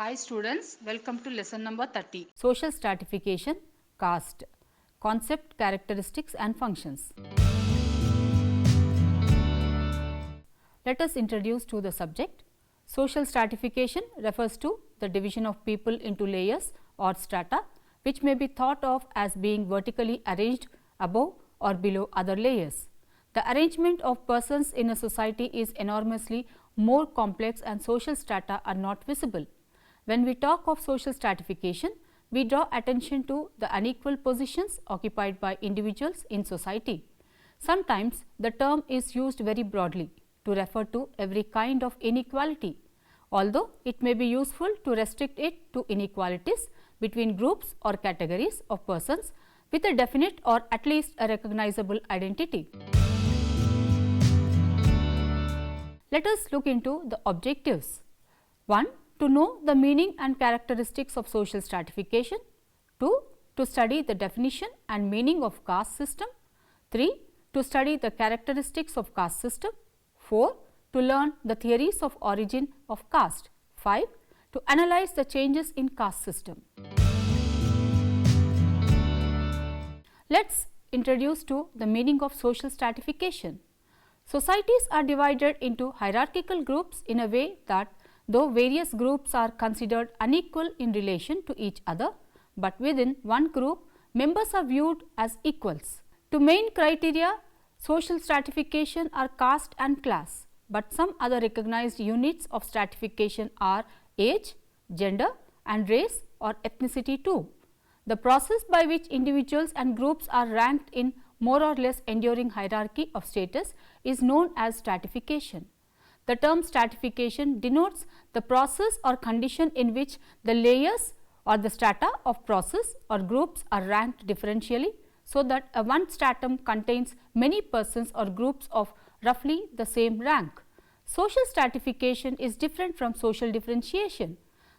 Hi students, welcome to lesson number 30. Social stratification, caste, concept, characteristics and functions. Let us introduce to the subject. Social stratification refers to the division of people into layers or strata, which may be thought of as being vertically arranged above or below other layers. The arrangement of persons in a society is enormously more complex and social strata are not visible. When we talk of social stratification, we draw attention to the unequal positions occupied by individuals in society. Sometimes the term is used very broadly to refer to every kind of inequality, although it may be useful to restrict it to inequalities between groups or categories of persons with a definite or at least a recognizable identity. Let us look into the objectives. 1. To know the meaning and characteristics of social stratification. 2. To study the definition and meaning of caste system. 3. To study the characteristics of caste system. 4. To learn the theories of origin of caste. 5. To analyze the changes in caste system. Let us introduce to the meaning of social stratification. Societies are divided into hierarchical groups in a way that though various groups are considered unequal in relation to each other, but within one group members are viewed as equals. Two main criteria social stratification are caste and class, but some other recognized units of stratification are age, gender and race or ethnicity too. The process by which individuals and groups are ranked in more or less enduring hierarchy of status is known as stratification. The term stratification denotes the process or condition in which the layers or the strata of process or groups are ranked differentially, so that a one stratum contains many persons or groups of roughly the same rank. Social stratification is different from social differentiation.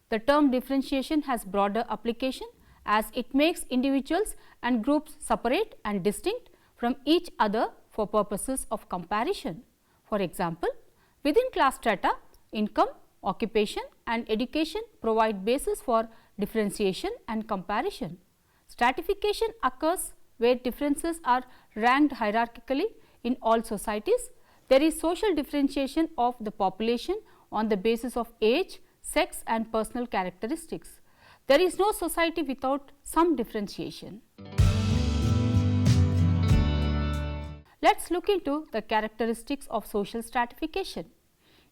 The term differentiation has broader application as it makes individuals and groups separate and distinct from each other for purposes of comparison. For example, within class strata, income, occupation and education provide basis for differentiation and comparison. Stratification occurs where differences are ranked hierarchically in all societies. There is social differentiation of the population on the basis of age, sex and personal characteristics. There is no society without some differentiation. Let us look into the characteristics of social stratification.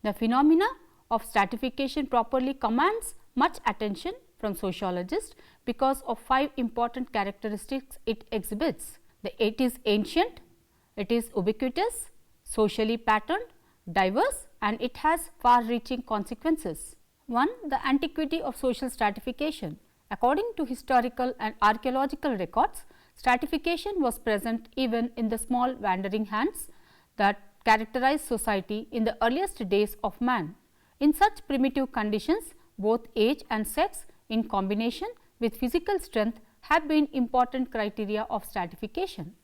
The phenomena of stratification properly commands much attention from sociologists because of 5 important characteristics it exhibits. It is ancient, it is ubiquitous, socially patterned, diverse and it has far-reaching consequences. 1. The antiquity of social stratification. According to historical and archaeological records, stratification was present even in the small wandering hands that characterized society in the earliest days of man. In such primitive conditions, both age and sex in combination with physical strength have been important criteria of stratification.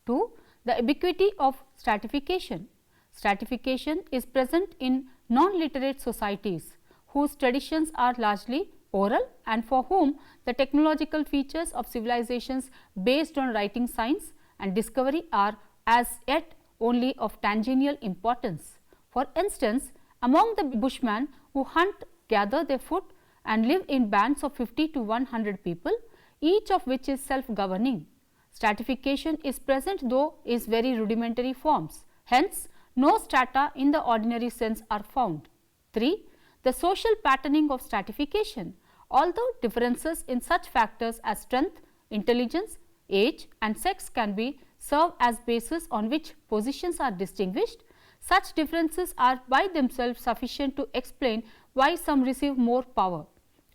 2. The ubiquity of stratification. Stratification is present in non-literate societies whose traditions are largely oral and for whom the technological features of civilizations based on writing science and discovery are as yet only of tangential importance. For instance, among the Bushmen who hunt, gather their food and live in bands of 50 to 100 people, each of which is self-governing. Stratification is present though is very rudimentary forms. Hence, no strata in the ordinary sense are found. 3. The social patterning of stratification. Although differences in such factors as strength, intelligence, age and sex can be serve as basis on which positions are distinguished, such differences are by themselves sufficient to explain why some receive more power,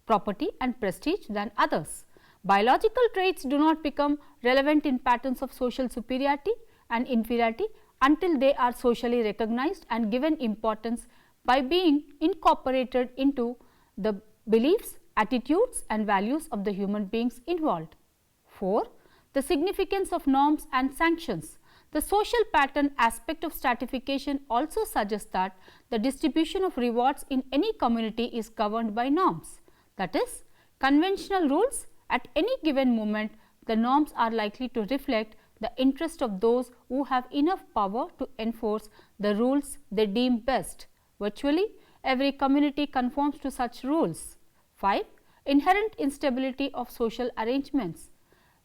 property and prestige than others. Biological traits do not become relevant in patterns of social superiority and inferiority until they are socially recognized and given importance by being incorporated into the beliefs, attitudes and values of the human beings involved. 4. The significance of norms and sanctions. The social pattern aspect of stratification also suggests that the distribution of rewards in any community is governed by norms. That is, conventional rules, at any given moment the norms are likely to reflect the interest of those who have enough power to enforce the rules they deem best. Virtually every community conforms to such rules. 5. Inherent instability of social arrangements.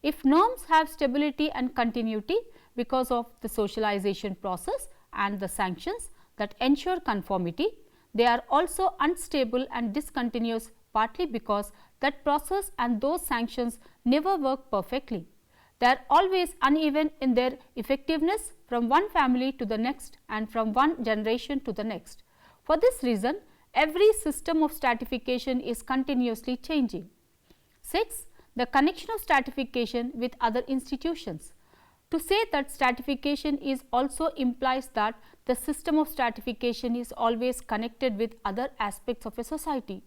If norms have stability and continuity because of the socialization process and the sanctions that ensure conformity, they are also unstable and discontinuous partly because that process and those sanctions never work perfectly. They are always uneven in their effectiveness from one family to the next and from one generation to the next. For this reason, every system of stratification is continuously changing. 6. The connection of stratification with other institutions. To say that stratification is also implies that the system of stratification is always connected with other aspects of a society.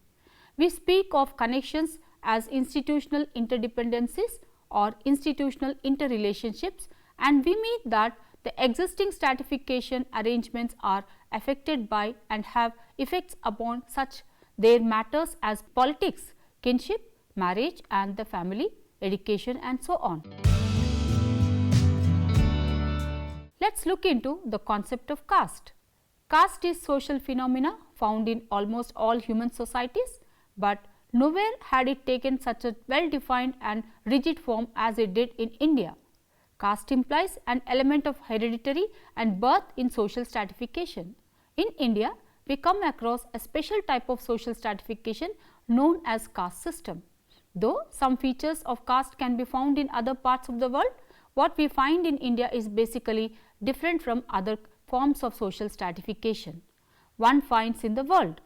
We speak of connections as institutional interdependencies or institutional interrelationships, and we mean that the existing stratification arrangements are affected by and have effects upon such their matters as politics, kinship, marriage and the family, education and so on. Let us look into the concept of caste. Caste is social phenomena found in almost all human societies, but nowhere had it taken such a well defined and rigid form as it did in India. Caste implies an element of hereditary and birth in social stratification. In India, we come across a special type of social stratification known as caste system. Though some features of caste can be found in other parts of the world, what we find in India is basically different from other forms of social stratification one finds in the world.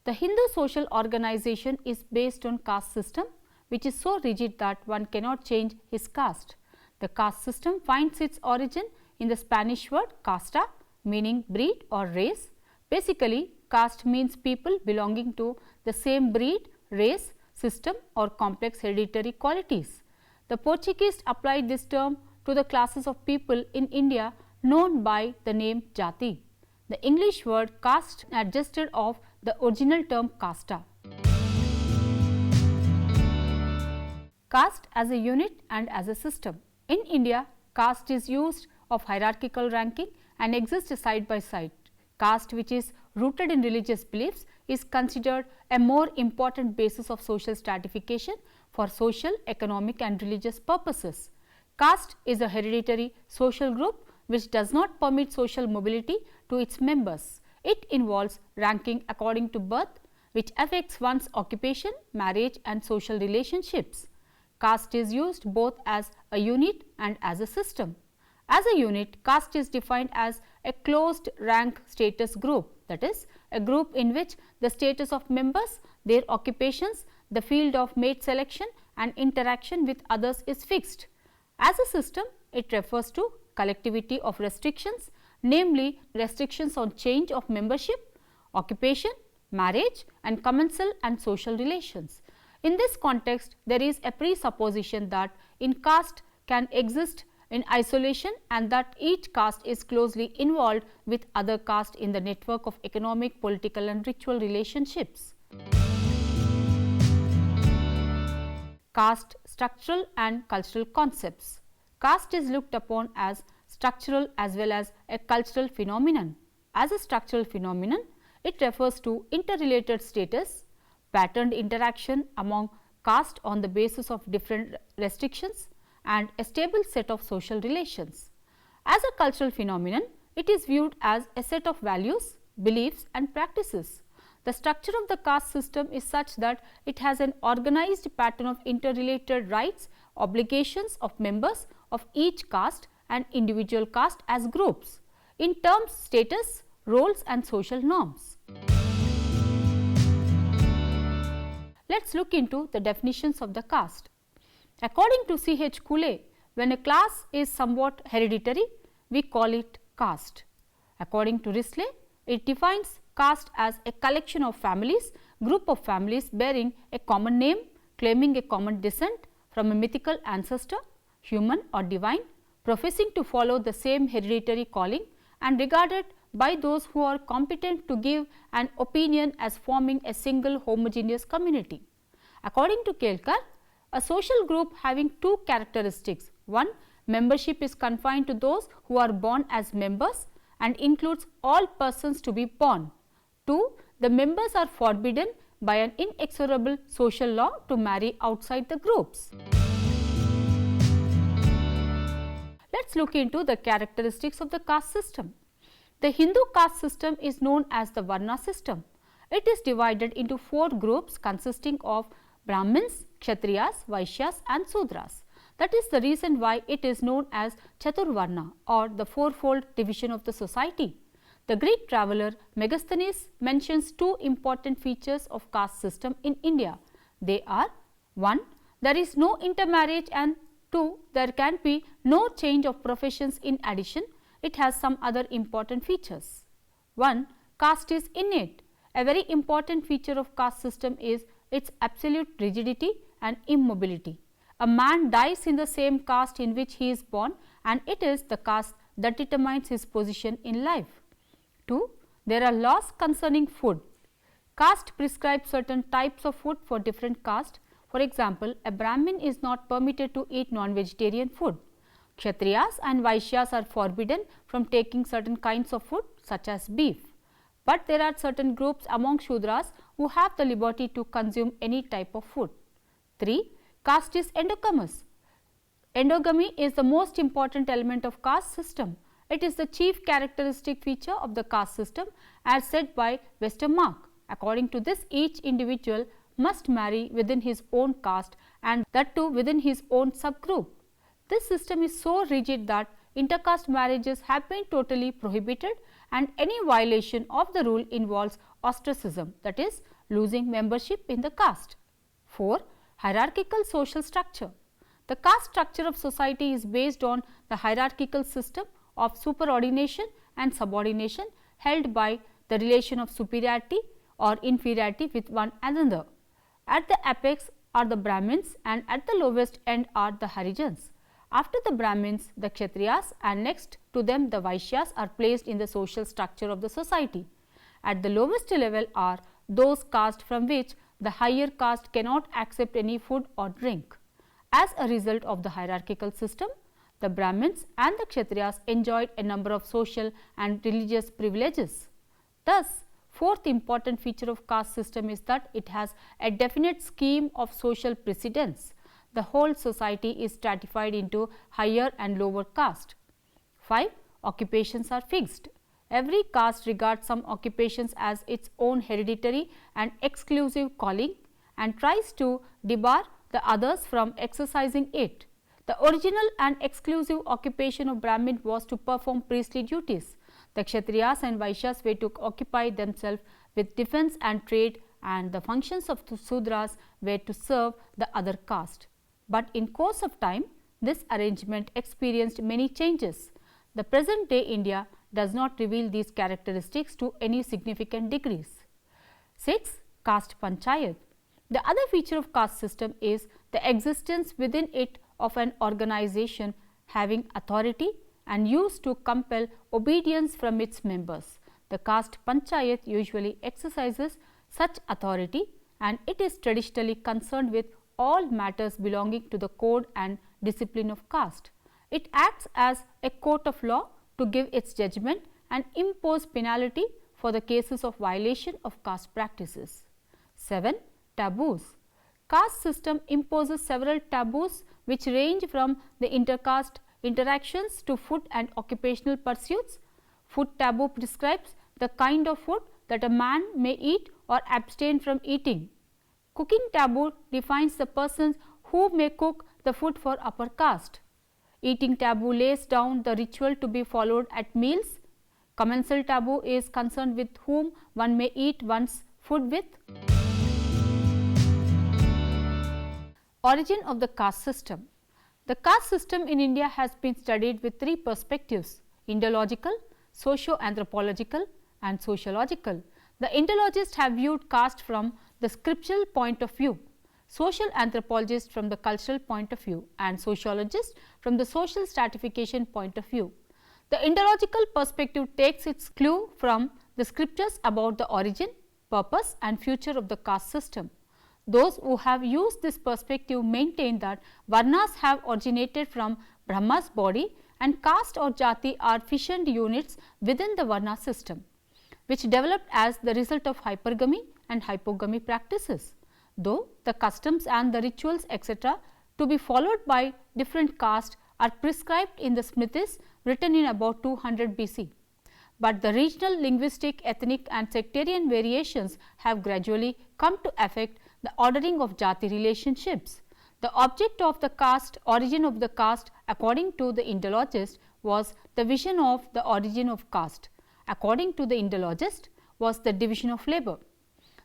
The Hindu social organization is based on caste system, which is so rigid that one cannot change his caste. The caste system finds its origin in the Spanish word casta, meaning breed or race. Basically, caste means people belonging to the same breed, race, system or complex hereditary qualities. The Portuguese applied this term to the classes of people in India known by the name jati. The English word caste adjusted of the original term casta. Caste as a unit and as a system. In India, caste is used of hierarchical ranking and exists side by side. Caste, which is rooted in religious beliefs, is considered a more important basis of social stratification for social, economic and religious purposes. Caste is a hereditary social group which does not permit social mobility to its members. It involves ranking according to birth, which affects one's occupation, marriage and social relationships. Caste is used both as a unit and as a system. As a unit, caste is defined as a closed rank status group, that is, a group in which the status of members, their occupations, the field of mate selection and interaction with others is fixed. As a system, it refers to collectivity of restrictions, namely restrictions on change of membership, occupation, marriage and commensal and social relations. In this context, there is a presupposition that in caste can exist in isolation and that each caste is closely involved with other caste in the network of economic, political and ritual relationships. Caste structural and cultural concepts. Caste is looked upon as structural as well as a cultural phenomenon. As a structural phenomenon, it refers to interrelated status, patterned interaction among caste on the basis of different restrictions and a stable set of social relations. As a cultural phenomenon, it is viewed as a set of values, beliefs and practices. The structure of the caste system is such that it has an organized pattern of interrelated rights, obligations of members of each caste and individual caste as groups in terms, status, roles and social norms. Let us look into the definitions of the caste. According to 𝗧𝗦𝗔𝗀, when a class is somewhat hereditary, we call it caste. According to Risley, it defines caste as a collection of families, group of families bearing a common name, claiming a common descent from a mythical ancestor, human or divine, professing to follow the same hereditary calling and regarded by those who are competent to give an opinion as forming a single homogeneous community. According to Kelkar, a social group having two characteristics. One, membership is confined to those who are born as members and includes all persons to be born. 2, the members are forbidden by an inexorable social law to marry outside the groups. Let us look into the characteristics of the caste system. The Hindu caste system is known as the Varna system. It is divided into 4 groups consisting of Brahmins, Kshatriyas, Vaishyas and Sudras. That is the reason why it is known as Chaturvarna or the fourfold division of the society. The Greek traveller Megasthenes mentions 2 important features of caste system in India. They are: 1, there is no intermarriage, and 2, there can be no change of professions. In addition, it has some other important features. 1, caste is innate. A very important feature of caste system is its absolute rigidity and immobility. A man dies in the same caste in which he is born, and it is the caste that determines his position in life. 2, there are laws concerning food. Caste prescribes certain types of food for different castes. For example, a Brahmin is not permitted to eat non-vegetarian food. Kshatriyas and Vaishyas are forbidden from taking certain kinds of food such as beef. But there are certain groups among Shudras who have the liberty to consume any type of food. 3, caste is endogamous. Endogamy is the most important element of caste system. It is the chief characteristic feature of the caste system as said by Westermarck. According to this, each individual must marry within his own caste, and that too within his own subgroup. This system is so rigid that intercaste marriages have been totally prohibited, and any violation of the rule involves ostracism, that is, losing membership in the caste. 4, hierarchical social structure. The caste structure of society is based on the hierarchical system of superordination and subordination held by the relation of superiority or inferiority with one another. At the apex are the Brahmins, and at the lowest end are the Harijans. After the Brahmins, the Kshatriyas, and next to them the Vaishyas are placed in the social structure of the society. At the lowest level are those castes from which the higher caste cannot accept any food or drink. As a result of the hierarchical system, the Brahmins and the Kshatriyas enjoyed a number of social and religious privileges. Thus, fourth important feature of caste system is that it has a definite scheme of social precedence. The whole society is stratified into higher and lower caste. 5, occupations are fixed. Every caste regards some occupations as its own hereditary and exclusive calling and tries to debar the others from exercising it. The original and exclusive occupation of Brahmin was to perform priestly duties. The Kshatriyas and Vaishyas were to occupy themselves with defense and trade, and the functions of the Sudras were to serve the other caste. But in course of time, this arrangement experienced many changes. The present day India does not reveal these characteristics to any significant degrees. 6, caste panchayat. The other feature of caste system is the existence within it of an organization having authority and used to compel obedience from its members. The caste panchayat usually exercises such authority, and it is traditionally concerned with all matters belonging to the code and discipline of caste. It acts as a court of law to give its judgment and impose penalty for the cases of violation of caste practices. 7, taboos. Caste system imposes several taboos which range from the intercaste interactions to food and occupational pursuits. Food taboo prescribes the kind of food that a man may eat or abstain from eating. Cooking taboo defines the persons who may cook the food for upper caste. Eating taboo lays down the ritual to be followed at meals. Commensal taboo is concerned with whom one may eat one's food with. Origin of the caste system. The caste system in India has been studied with 3 perspectives: Indological, socio-anthropological and sociological. The Indologists have viewed caste from the scriptural point of view, social anthropologists from the cultural point of view, and sociologists from the social stratification point of view. The Indological perspective takes its clue from the scriptures about the origin, purpose and future of the caste system. Those who have used this perspective maintain that Varnas have originated from Brahma's body and caste or jati are fissioned units within the Varna system, which developed as the result of hypergamy and hypogamy practices. Though the customs and the rituals etc. to be followed by different castes are prescribed in the Smrtis written in about 200 BC. But the regional, linguistic, ethnic and sectarian variations have gradually come to affect the ordering of jati relationships. The object of the caste, origin of the caste according to the Indologist was the vision of the origin of caste. According to the Indologist was the division of labor.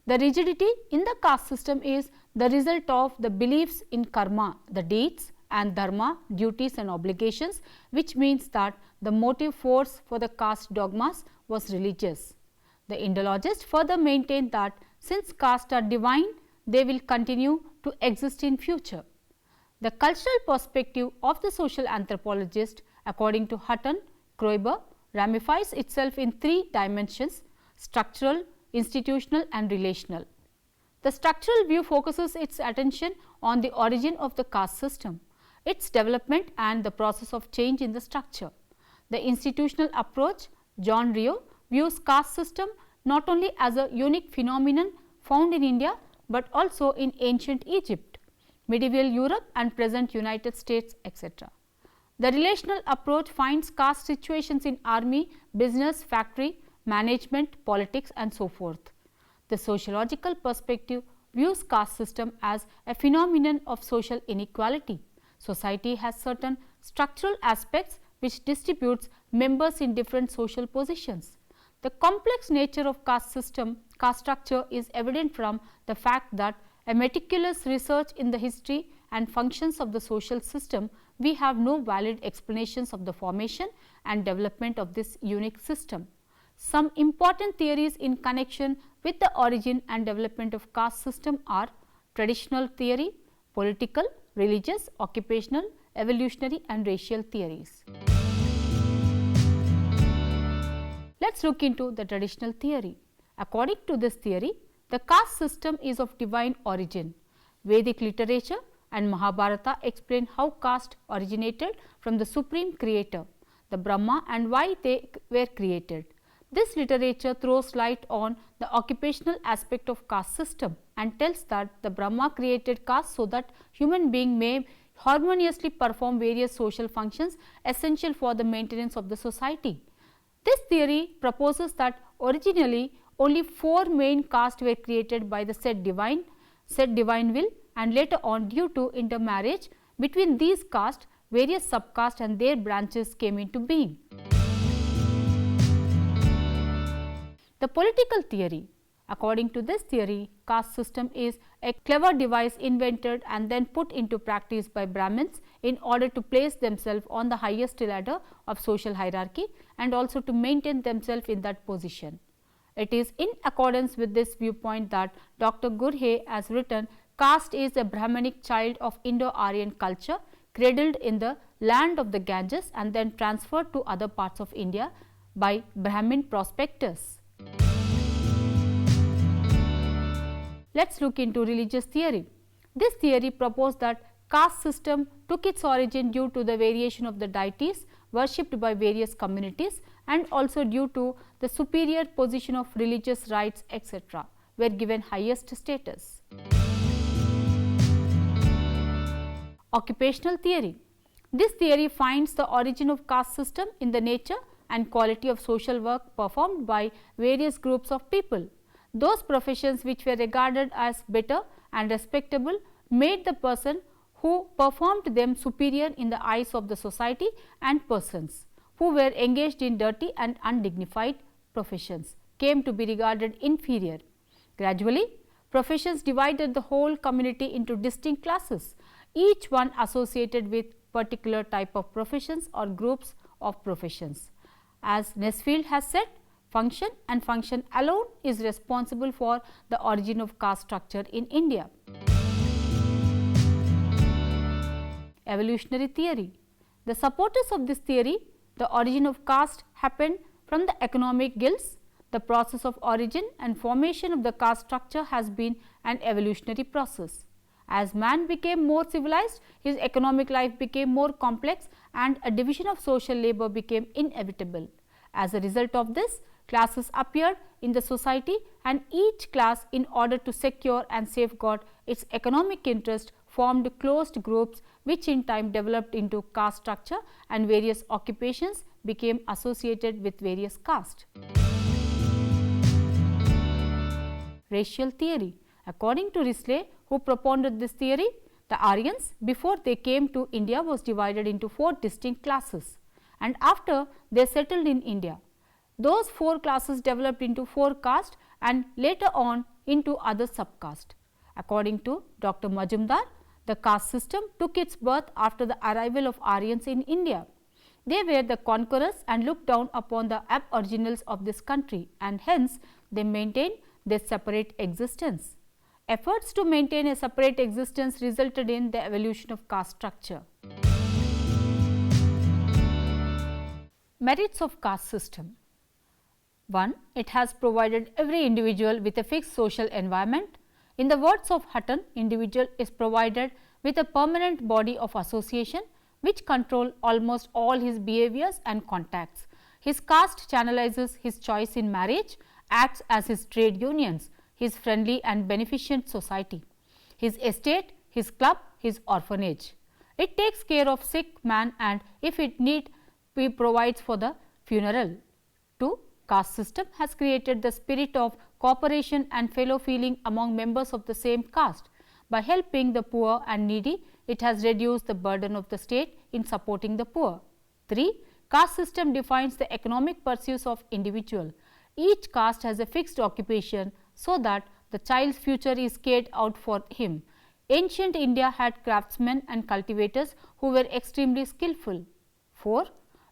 The rigidity in the caste system is the result of the beliefs in karma, the deeds, and dharma, duties and obligations, which means that the motive force for the caste dogmas was religious. The Indologist further maintained that since castes are divine, they will continue to exist in future. The cultural perspective of the social anthropologist, according to Hutton, Kreuber, ramifies itself in three dimensions: structural, institutional and relational. The structural view focuses its attention on the origin of the caste system, its development and the process of change in the structure. The institutional approach, John Rio, views caste system not only as a unique phenomenon found in India, but also in ancient Egypt, medieval Europe and present United States etc. The relational approach finds caste situations in army, business, factory, management, politics and so forth. The sociological perspective views caste system as a phenomenon of social inequality. Society has certain structural aspects which distributes members in different social positions. The complex nature of caste system, caste structure is evident from the fact that a meticulous research in the history and functions of the social system, we have no valid explanations of the formation and development of this unique system. Some important theories in connection with the origin and development of caste system are traditional theory, political, religious, occupational, evolutionary and racial theories. Let us look into the traditional theory. According to this theory, the caste system is of divine origin. Vedic literature and Mahabharata explain how caste originated from the supreme creator, the Brahma, and why they were created. This literature throws light on the occupational aspect of caste system and tells that the Brahma created caste so that human being may harmoniously perform various social functions essential for the maintenance of the society. This theory proposes that originally only 4 main castes were created by the said divine will, and later on due to intermarriage between these castes, various subcastes and their branches came into being. The political theory. According to this theory, caste system is a clever device invented and then put into practice by Brahmins in order to place themselves on the highest ladder of social hierarchy and also to maintain themselves in that position. It is in accordance with this viewpoint that Dr. 𝗪𝗓 has written, caste is a Brahmanic child of Indo-Aryan culture cradled in the land of the Ganges and then transferred to other parts of India by Brahmin prospectors. Let us look into religious theory. This theory proposed that caste system took its origin due to the variation of the deities worshipped by various communities and also due to the superior position of religious rites etc. were given highest status. Occupational theory. This theory finds the origin of caste system in the nature and quality of social work performed by various groups of people. Those professions which were regarded as better and respectable made the person who performed them superior in the eyes of the society, and persons who were engaged in dirty and undignified professions came to be regarded inferior. Gradually, professions divided the whole community into distinct classes, each one associated with particular type of professions or groups of professions. As Nesfield has said, function and function alone is responsible for the origin of caste structure in India. Evolutionary theory. The supporters of this theory, the origin of caste happened from the economic guilds. The process of origin and formation of the caste structure has been an evolutionary process. As man became more civilized, his economic life became more complex and a division of social labor became inevitable. As a result of this, classes appeared in the society, and each class, in order to secure and safeguard its economic interest, formed closed groups which in time developed into caste structure, and various occupations became associated with various castes. Racial theory. According to 𝗧𝗦𝗔𝗧, who propounded this theory, the Aryans before they came to India was divided into 4 distinct classes, and after they settled in India, those 4 classes developed into 4 castes and later on into other subcastes. According to Dr. Majumdar, the caste system took its birth after the arrival of Aryans in India. They were the conquerors and looked down upon the aboriginals of this country, and hence they maintained their separate existence. Efforts to maintain a separate existence resulted in the evolution of caste structure. Merits of caste system. 1. It has provided every individual with a fixed social environment. In the words of Hutton, individual is provided with a permanent body of association which control almost all his behaviors and contacts. His caste channelizes his choice in marriage, acts as his trade unions, his friendly and beneficent society, his estate, his club, his orphanage. It takes care of sick man, and if it need, he provides for the funeral. 2. Caste system has created the spirit of cooperation and fellow feeling among members of the same caste. By helping the poor and needy, it has reduced the burden of the state in supporting the poor. 3. Caste system defines the economic pursuits of individual. Each caste has a fixed occupation so that the child's future is cared out for him. Ancient India had craftsmen and cultivators who were extremely skillful. 4.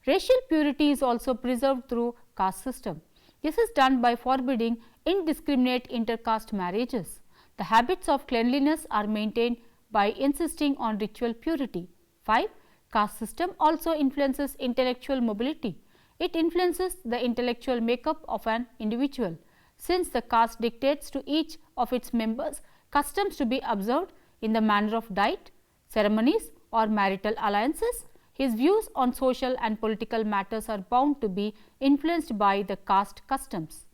Racial purity is also preserved through caste system. This is done by forbidding indiscriminate intercaste marriages. The habits of cleanliness are maintained by insisting on ritual purity. 5. Caste system also influences intellectual mobility. It influences the intellectual makeup of an individual. Since the caste dictates to each of its members customs to be observed in the manner of diet, ceremonies or marital alliances, his views on social and political matters are bound to be influenced by the caste customs.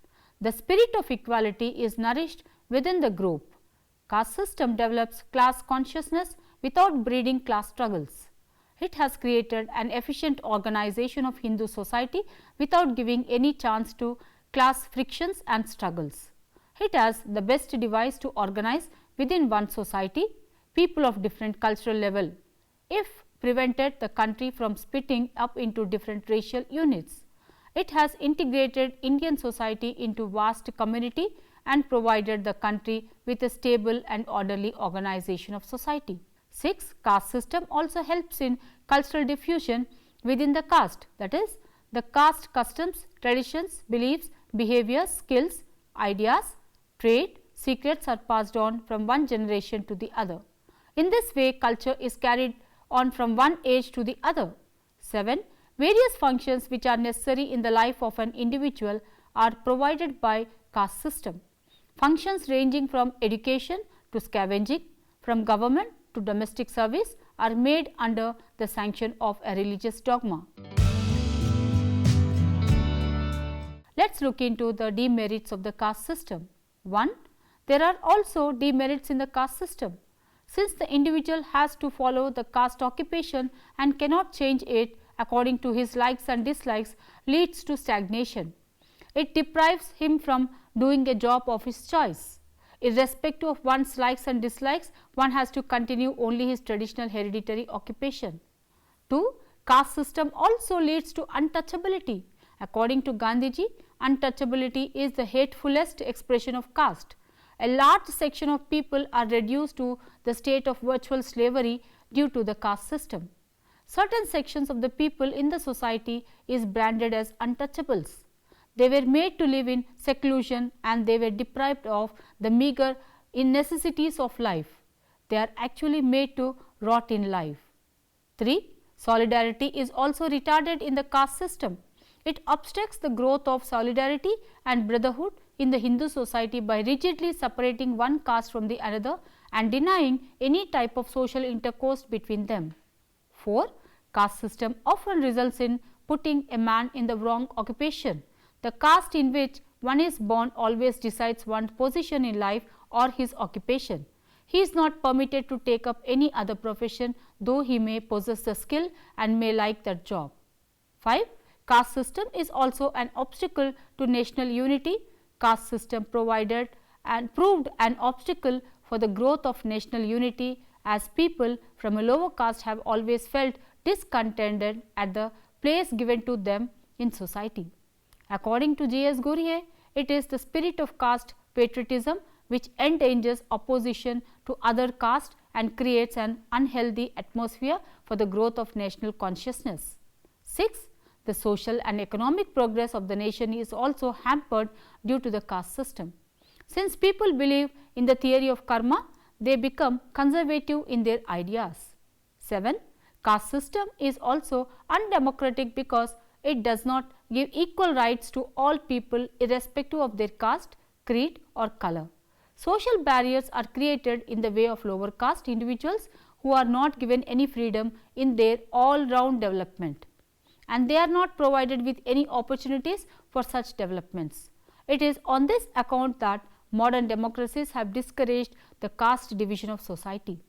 The spirit of equality is nourished within the group. Caste system develops class consciousness without breeding class struggles. It has created an efficient organization of Hindu society without giving any chance to class frictions and struggles. It has the best device to organize within one society people of different cultural level, if prevented the country from splitting up into different racial units. It has integrated Indian society into vast community and provided the country with a stable and orderly organization of society. 6. Caste system also helps in cultural diffusion within the caste, that is, the caste customs, traditions, beliefs, behaviors, skills, ideas, trade, secrets are passed on from one generation to the other. In this way, culture is carried on from one age to the other. 7. Various functions which are necessary in the life of an individual are provided by caste system. Functions ranging from education to scavenging, from government to domestic service are made under the sanction of a religious dogma. Let us look into the demerits of the caste system. 1. There are also demerits in the caste system. Since the individual has to follow the caste occupation and cannot change it according to his likes and dislikes, leads to stagnation. It deprives him from doing a job of his choice. Irrespective of one's likes and dislikes, one has to continue only his traditional hereditary occupation. 2. Caste system also leads to untouchability. According to Gandhiji, untouchability is the hatefulest expression of caste. A large section of people are reduced to the state of virtual slavery due to the caste system. Certain sections of the people in the society is branded as untouchables. They were made to live in seclusion and they were deprived of the meager necessities of life. They are actually made to rot in life. 3. Solidarity is also retarded in the caste system. It obstructs the growth of solidarity and brotherhood in the Hindu society by rigidly separating one caste from the another and denying any type of social intercourse between them. 4. Caste system often results in putting a man in the wrong occupation. The caste in which one is born always decides one's position in life or his occupation. He is not permitted to take up any other profession, though he may possess the skill and may like that job. 5. Caste system is also an obstacle to national unity. Caste system provided and proved an obstacle for the growth of national unity, as people from a lower caste have always felt discontented at the place given to them in society. According to 𝗳𝗏, it is the spirit of caste patriotism which endangers opposition to other caste and creates an unhealthy atmosphere for the growth of national consciousness. 6. The social and economic progress of the nation is also hampered due to the caste system. Since people believe in the theory of karma, they become conservative in their ideas. 7. Caste system is also undemocratic because it does not give equal rights to all people irrespective of their caste, creed or color. Social barriers are created in the way of lower caste individuals who are not given any freedom in their all-round development, and they are not provided with any opportunities for such developments. It is on this account that modern democracies have discouraged the caste division of society.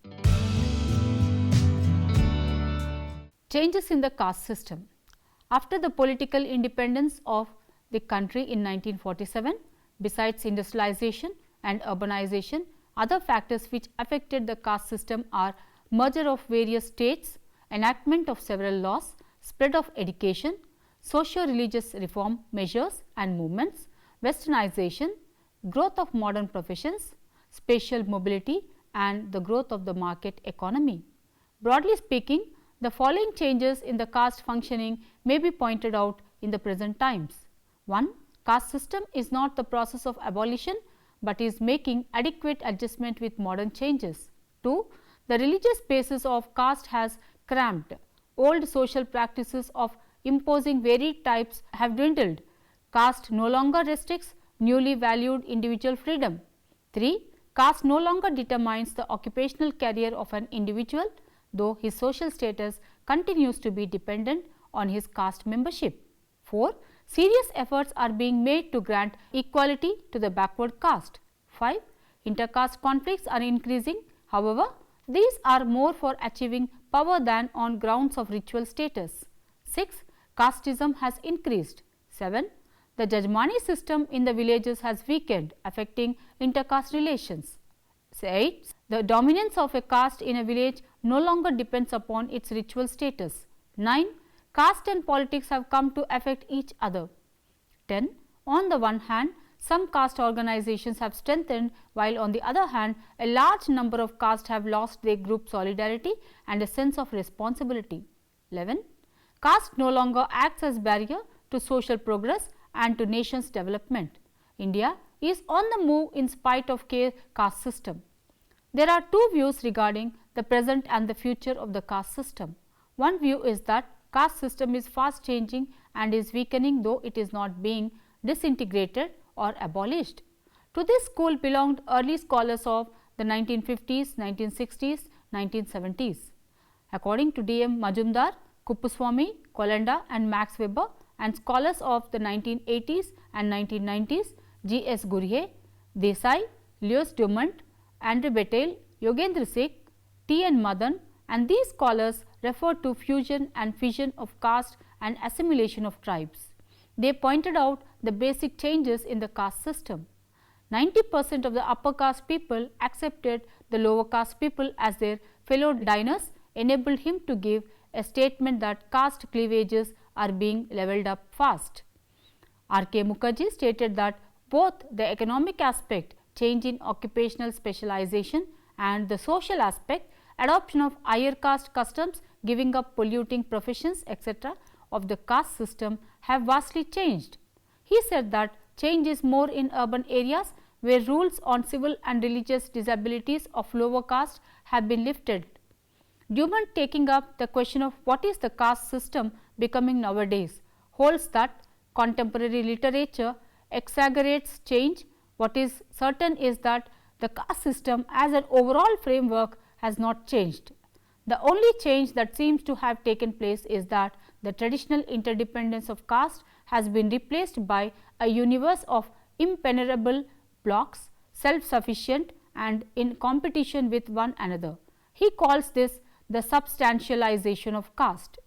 Changes in the caste system. After the political independence of the country in 1947, besides industrialization and urbanization, other factors which affected the caste system are merger of various states, enactment of several laws, spread of education, socio-religious reform measures and movements, westernization, growth of modern professions, spatial mobility and the growth of the market economy. Broadly speaking, the following changes in the caste functioning may be pointed out in the present times. 1. Caste system is not the process of abolition, but is making adequate adjustment with modern changes. 2. The religious basis of caste has cramped. Old social practices of imposing varied types have dwindled. Caste no longer restricts newly valued individual freedom. 3. Caste no longer determines the occupational career of an individual, though his social status continues to be dependent on his caste membership. 4. Serious efforts are being made to grant equality to the backward caste. 5. Intercaste conflicts are increasing. However, these are more for achieving power than on grounds of ritual status. 6. Casteism has increased. 7. The 𝗪𝗠𝗔 system in the villages has weakened, affecting intercaste relations. 8. The dominance of a caste in a village no longer depends upon its ritual status. 9. Caste and politics have come to affect each other. 10. On the one hand, some caste organizations have strengthened, while on the other hand, a large number of castes have lost their group solidarity and a sense of responsibility. 11. Caste no longer acts as barrier to social progress and to nation's development. India is on the move in spite of caste system. There are two views regarding the present and the future of the caste system. One view is that caste system is fast changing and is weakening, though it is not being disintegrated or abolished. To this school belonged early scholars of the 1950s, 1960s, 1970s. According to D.M. Majumdar, Kuppuswamy, Kolanda and Max Weber, and scholars of the 1980s and 1990s, G.S. Gurye, Desai, Louis Dumont, Andrew Bettel, Yogendra Sikh, T.N. Madan, and these scholars refer to fusion and fission of caste and assimilation of tribes. They pointed out the basic changes in the caste system. 90% of the upper caste people accepted the lower caste people as their fellow diners, enabled him to give a statement that caste cleavages are being levelled up fast. R.K. Mukherjee stated that both the economic aspect, change in occupational specialization, and the social aspect, adoption of higher caste customs, giving up polluting professions, etc., of the caste system have vastly changed. He said that change is more in urban areas where rules on civil and religious disabilities of lower caste have been lifted. Dumont, taking up the question of what is the caste system becoming nowadays, holds that contemporary literature exaggerates change. What is certain is that the caste system as an overall framework has not changed. The only change that seems to have taken place is that the traditional interdependence of caste has been replaced by a universe of impenetrable blocks, self-sufficient and in competition with one another. He calls this the substantialization of caste.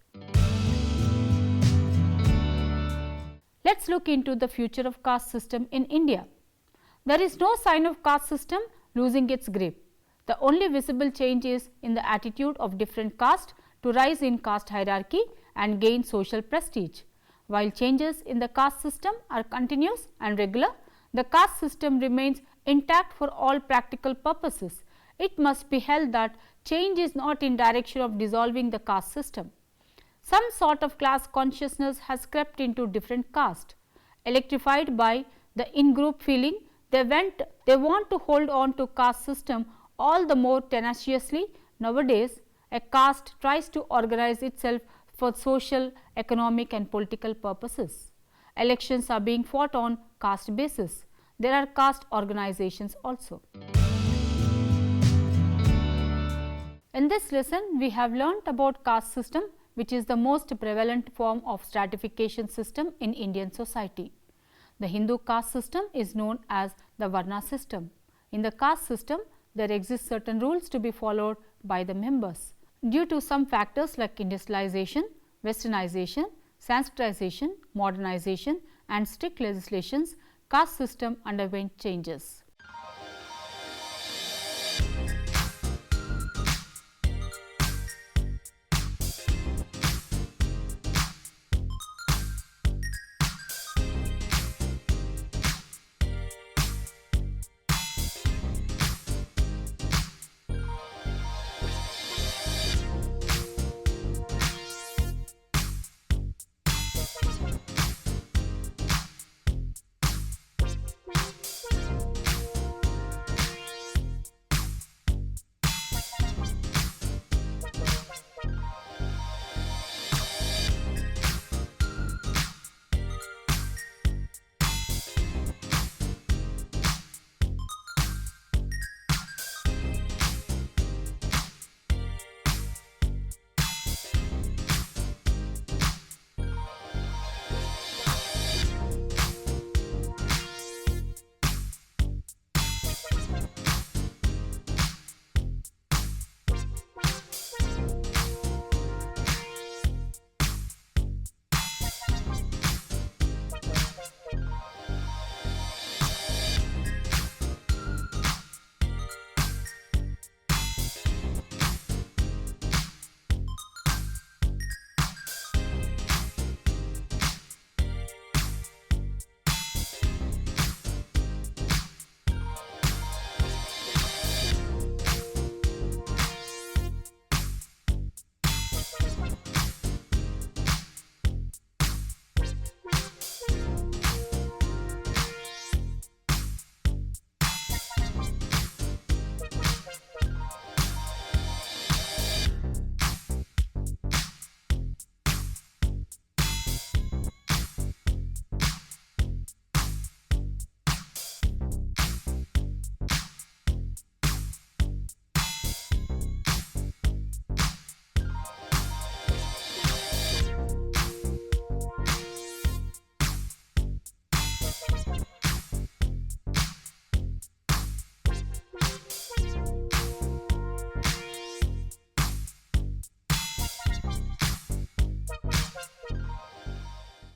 Let us look into the future of caste system in India. There is no sign of caste system losing its grip. The only visible change is in the attitude of different castes to rise in caste hierarchy and gain social prestige. While changes in the caste system are continuous and regular, the caste system remains intact for all practical purposes. It must be held that change is not in direction of dissolving the caste system. Some sort of class consciousness has crept into different castes. Electrified by the in-group feeling, they want to hold on to caste system all the more tenaciously. Nowadays, a caste tries to organize itself for social, economic and political purposes. Elections are being fought on caste basis. There are caste organizations also. In this lesson, we have learnt about caste system, which is the most prevalent form of stratification system in Indian society. The Hindu caste system is known as the Varna system. In the caste system, there exist certain rules to be followed by the members. Due to some factors like industrialization, westernization, Sanskritization, modernization and strict legislations, caste system underwent changes.